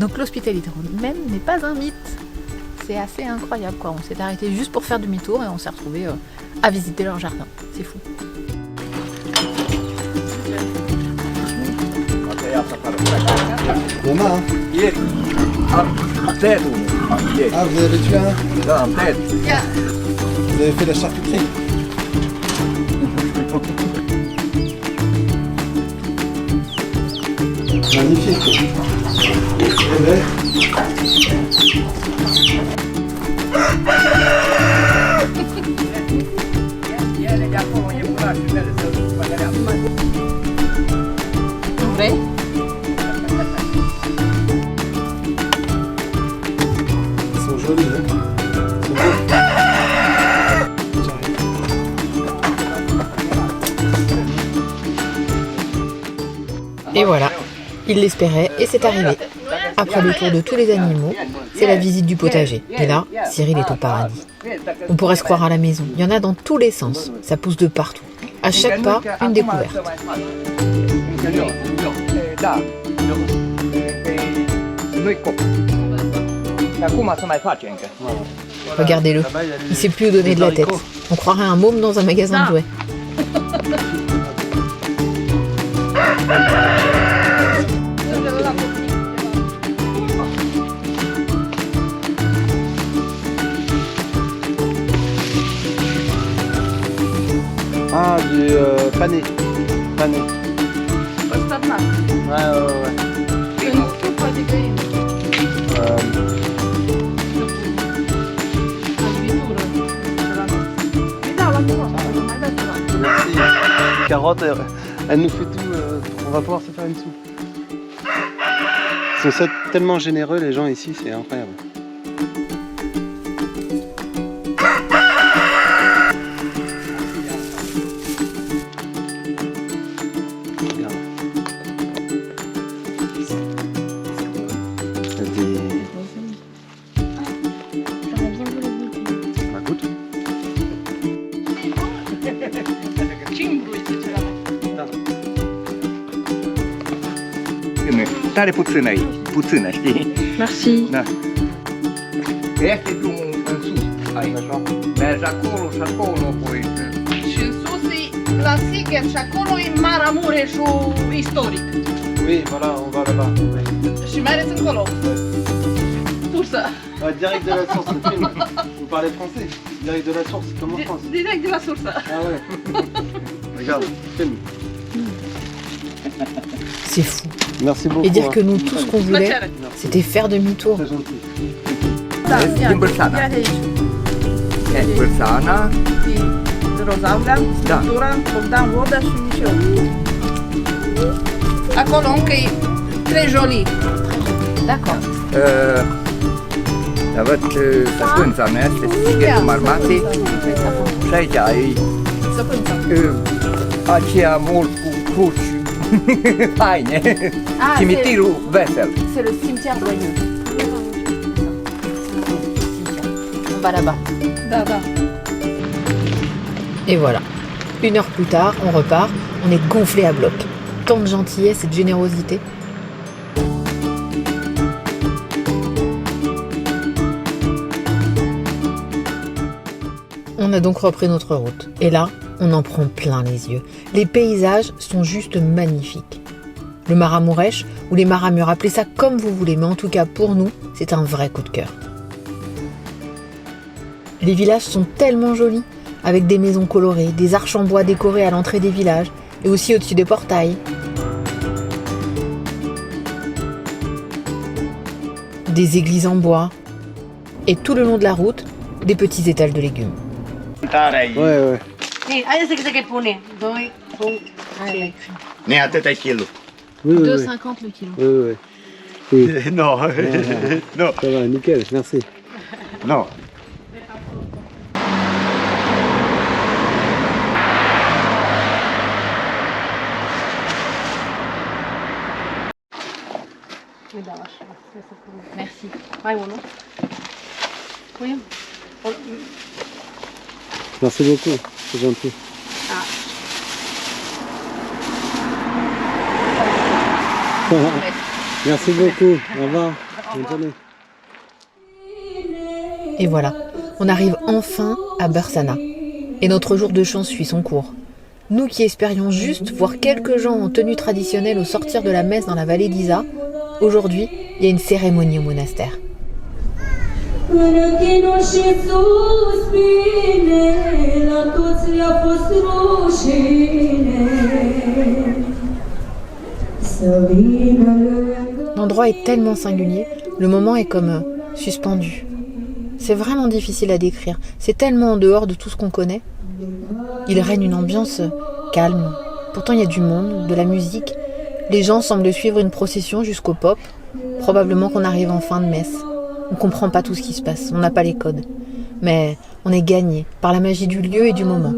Donc l'hospitalité romaine n'est pas un mythe. C'est assez incroyable quoi. On s'est arrêté juste pour faire demi-tour et on s'est retrouvé à visiter leur jardin. C'est fou. Il y en a, hein. Ah, vous avez tué un? Vous avez fait la charcuterie? Magnifique. Eh ben. Vrai? Ils sont jolis, hein. Ils sont beaux. Et voilà, il l'espérait et c'est arrivé. Après le tour de tous les animaux, c'est la visite du potager. Et là, Cyril est au paradis. On pourrait se croire à la maison. Il y en a dans tous les sens. Ça pousse de partout. À chaque pas, une découverte. Regardez-le, il sait plus où donner de la tête. On croirait un môme dans un magasin de jouets. Ah, du pané. Pané. Ouais. Merci. Carotte, elle nous fait tout. On va pouvoir se faire une soupe. Ils sont tellement généreux les gens ici, c'est incroyable. Tare puțină, știi? Merci. Da. Este drumul în sus, aici. Mergi acolo și acolo, apoi... Și în sus e la Sighet și acolo e Maramureșul istoric. Oui, voilà, on va là-bas. Oui. Și mergeți încolo. Sursă. Direct de la source, le film. Vous parlez français? Direct de la source, comme en France. Direct de la sursă. Ah ouais. Regarde, film. C'est fou. Merci beaucoup. Et dire que nous, tout ce qu'on voulait, c'était faire demi-tour. Très gentil. Din Bârșana. Bârșana. Rozavlea, Sculptura, Bogdan Voda și Mișeu. Acolo încă e très joli. D'accord. Văd stăpânța mea, este Sighetul Marmatei. Și aici e aceea mult cu cruci faine. Cimitirul Vesel. C'est le cimetière joyeux. On va là-bas. Da, da. Et voilà. 1 heure plus tard, on repart. On est gonflé à bloc. Tant de gentillesse et de générosité. On a donc repris notre route. Et là, on en prend plein les yeux. Les paysages sont juste magnifiques. Le Maramureș ou les Maramures, appelez ça comme vous voulez, mais en tout cas pour nous, c'est un vrai coup de cœur. Les villages sont tellement jolis, avec des maisons colorées, des arches en bois décorées à l'entrée des villages et aussi au-dessus des portails. Des églises en bois et tout le long de la route, des petits étals de légumes. Ouais. Haideți să câte pune. 2, 3. Ne atâta kilo. Oui. 2,50 le kilo. Oui. Non. Non. Ça va, nickel, merci. Non. Merci. Mai unul. Punem. Merci beaucoup, c'est gentil. Merci beaucoup, au revoir. Et voilà, on arrive enfin à Bersana. Et notre jour de chance suit son cours. Nous qui espérions juste voir quelques gens en tenue traditionnelle au sortir de la messe dans la vallée d'Isa, aujourd'hui, il y a une cérémonie au monastère. L'endroit est tellement singulier, le moment est comme suspendu. C'est vraiment difficile à décrire, c'est tellement en dehors de tout ce qu'on connaît. Il règne une ambiance calme, pourtant il y a du monde, de la musique. Les gens semblent suivre une procession jusqu'au pop, probablement qu'on arrive en fin de messe. On ne comprend pas tout ce qui se passe, on n'a pas les codes. Mais on est gagné par la magie du lieu et du moment.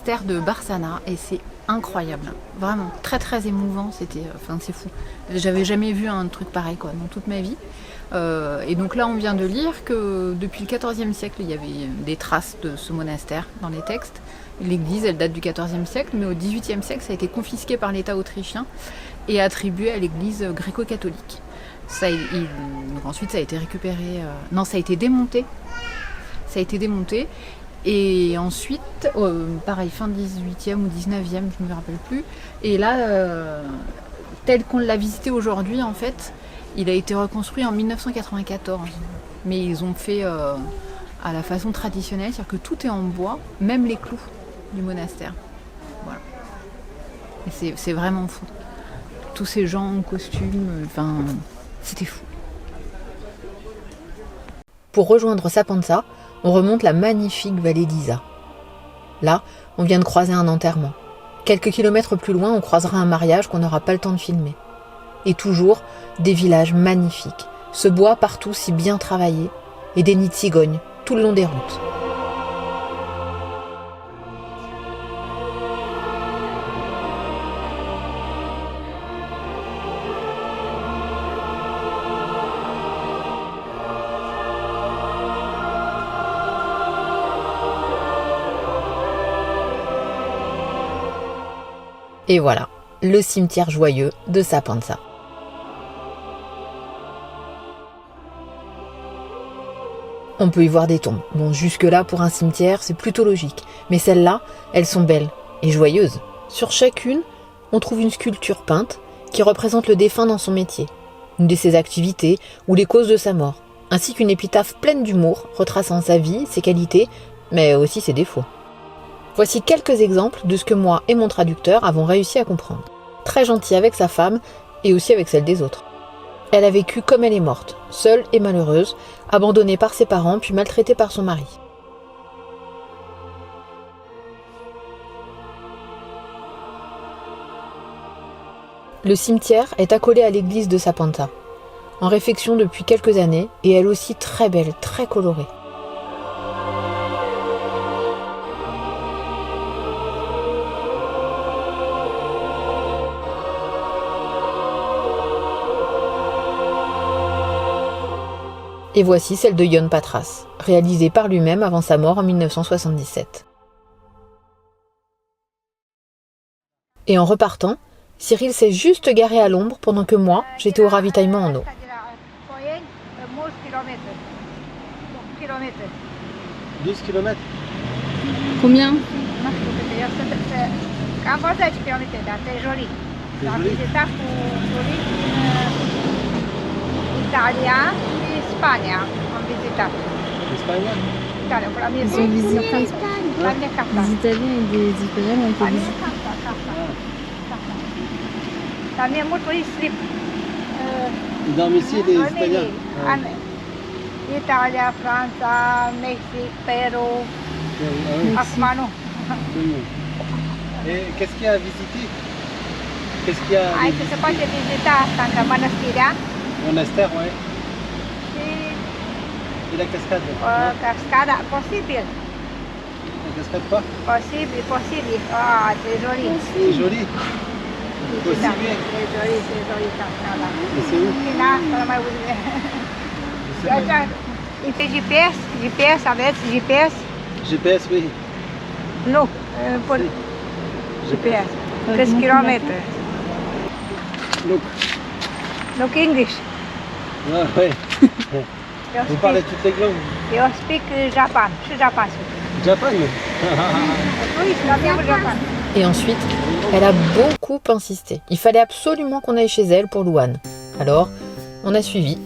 monastère de Barsana et c'est incroyable, vraiment très très émouvant, c'est fou. J'avais jamais vu un truc pareil quoi, dans toute ma vie. Et donc là on vient de lire que depuis le XIVe siècle il y avait des traces de ce monastère dans les textes. L'église elle date du XIVe siècle, mais au XVIIIe siècle ça a été confisqué par l'État autrichien et attribué à l'église gréco-catholique. Donc ensuite ça a été récupéré, ça a été démonté. Ça a été démonté. Et ensuite, pareil, fin 18e ou 19e, je ne me rappelle plus. Et là, tel qu'on l'a visité aujourd'hui, en fait, il a été reconstruit en 1994. Mais ils ont fait à la façon traditionnelle, c'est-à-dire que tout est en bois, même les clous du monastère. Voilà. Et c'est vraiment fou. Tous ces gens en costume, c'était fou. Pour rejoindre Sapansa, on remonte la magnifique vallée d'Isa. Là, on vient de croiser un enterrement. Quelques kilomètres plus loin, on croisera un mariage qu'on n'aura pas le temps de filmer. Et toujours, des villages magnifiques, ce bois partout si bien travaillé, et des nids de cigognes tout le long des routes. Et voilà, le cimetière joyeux de Sapansa. On peut y voir des tombes. Bon, jusque-là, pour un cimetière, c'est plutôt logique. Mais celles-là, elles sont belles et joyeuses. Sur chacune, on trouve une sculpture peinte qui représente le défunt dans son métier, une de ses activités ou les causes de sa mort, ainsi qu'une épitaphe pleine d'humour, retraçant sa vie, ses qualités, mais aussi ses défauts. Voici quelques exemples de ce que moi et mon traducteur avons réussi à comprendre. Très gentil avec sa femme et aussi avec celle des autres. Elle a vécu comme elle est morte, seule et malheureuse, abandonnée par ses parents puis maltraitée par son mari. Le cimetière est accolé à l'église de Sapansa, en réfection depuis quelques années et elle aussi très belle, très colorée. Et voici celle de Ion Patras, réalisée par lui-même avant sa mort en 1977. Et en repartant, Cyril s'est juste garé à l'ombre pendant que moi, j'étais au ravitaillement en eau. 12 km. Combien? C'est joli. Italia e Spagna ho visitato. L'Espagne? Italia, con la mia Ils ont visité la mia carta. des Italiens et des Espagnols ont été La mia visités. carta. La mia molto di slip. Ils dorment ici, les Italiens? Italia, Francia, Mexique, Pérou, Asmano. Et qu'est-ce qu'il y a à visiter? Qu'est-ce qu'il y a? Hai che se poate vizita Santa Mănăstirea Monastère, ouais. și Et la cascade? cascada, posibil. La cascade pas? Posibil. Ah, c'est joli. C'est joli. Possible. C'est joli cascada. Mais c'est où? Là, până mai uite. Il fait GPS, aveți GPS? GPS, oui. Nu, GPS. Câți kilometri? Look English. Ah, ouais. Vous parlez toutes les langues? Eu speak Japan, și Japan. Japan? Oui, la mia Japan. Et ensuite, elle a beaucoup insisté. Il fallait absolument qu'on aille chez elle pour Luan. Alors, on a suivi.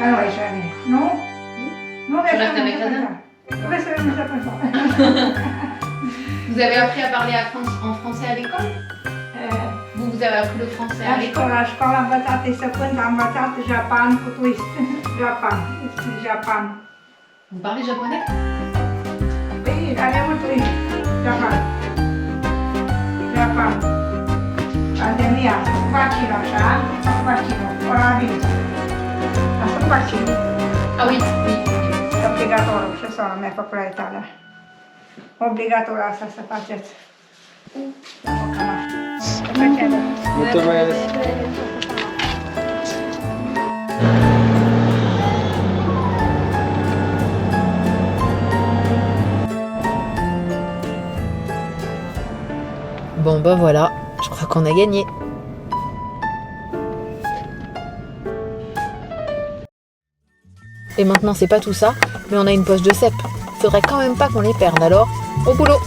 Ah non, jamais. Non? Non, Tu restes avec la dame? Reste avec la dame. Vous avez appris à parler en français à l'école? Vous avez appris le français à l'école? La școală am învățat săptămâni, am învățat Japan cu twist. Japan. Vous parlez japonais? Păi, are un twist. Japan. Pandemia. Vaccino, așa? Vaccino. Orabil. Asta un vaccin. Ah oui, oui. Obligatoriu. Ce să mi-a făcut la Italia? Obligatoriu asta să faceți. Mulțumesc! Bon ben voilà, je crois qu'on a gagné. Et maintenant c'est pas tout ça, mais on a une poche de cèpe. Faudrait quand même pas qu'on les perde, alors au boulot.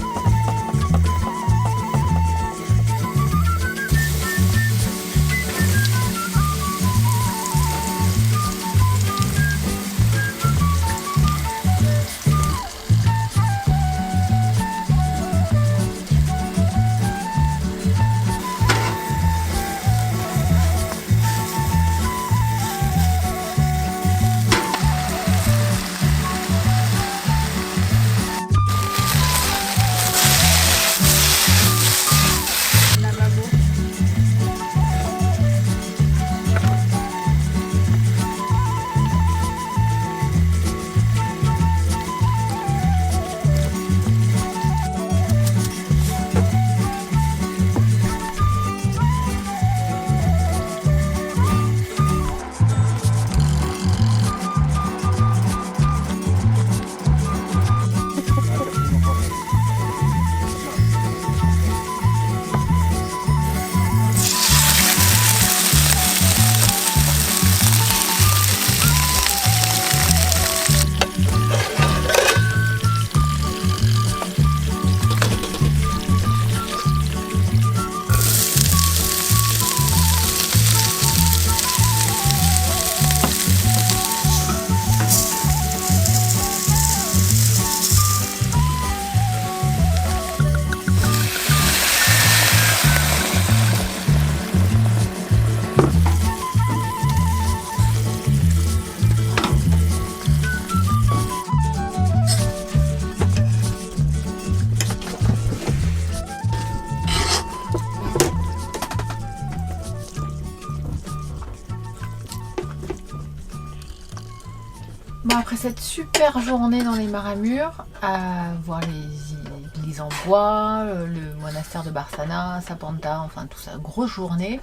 Bon, après cette super journée dans les Maramures, à voir les églises en bois, le monastère de Barsana, Sapanta, enfin tout ça, grosse journée,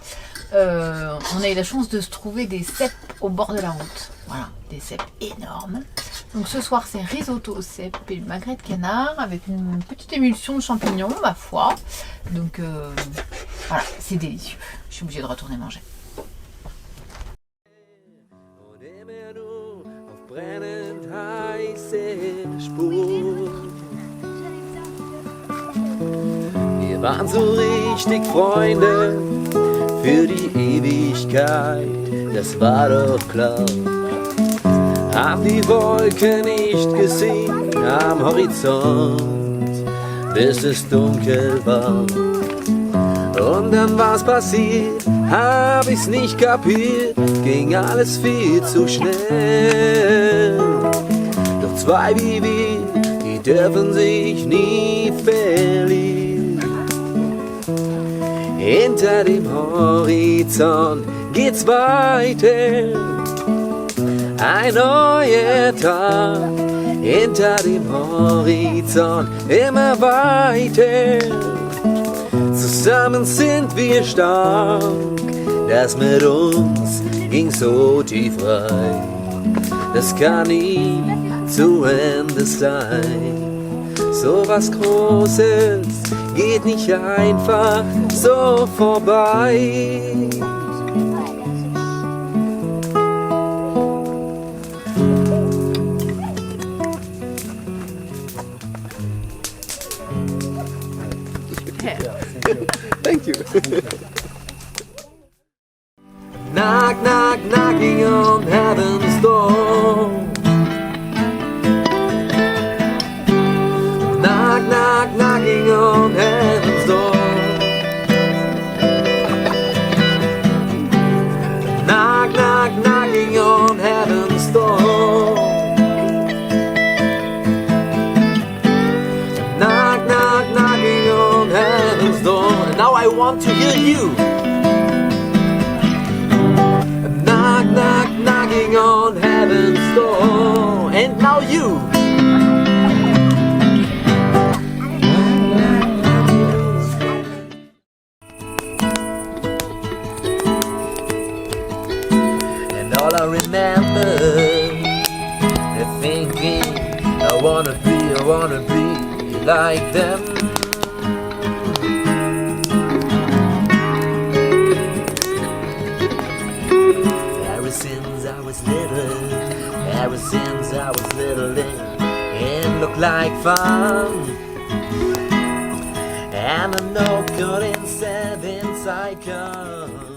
on a eu la chance de se trouver des cèpes au bord de la route. Voilà, des cèpes énormes. Donc ce soir c'est risotto aux cèpes et le magret de canard avec une petite émulsion de champignons, ma foi. Donc voilà, c'est délicieux. Je suis obligée de retourner manger. Brennend heiße Spur. Wir waren so richtig Freunde für die Ewigkeit, das war doch klar. Haben die Wolken nicht gesehen am Horizont, bis es dunkel war. Und dann war's passiert, hab ich's nicht kapiert, ging alles viel zu schnell. Doch zwei wie wir, die dürfen sich nie verlieren. Hinter dem Horizont geht's weiter, ein neuer Tag. Hinter dem Horizont immer weiter. Zusammen sind wir stark, das mit uns ging so tief rein. Das kann nie zu Ende sein. So was Großes geht nicht einfach so vorbei. Thank you. Knock, knock, knocking on heaven's door. Knock, knock, knocking on heaven's door. Knock, knock, knocking on heaven's door. Knock, knock, knocking on heaven's door. And now I want to hear you. Knock, knock, knocking on heaven's door. And now you. And all I remember is thinking, I wanna be like them. Ever since I was little, it looked like fun. And I know good inside come.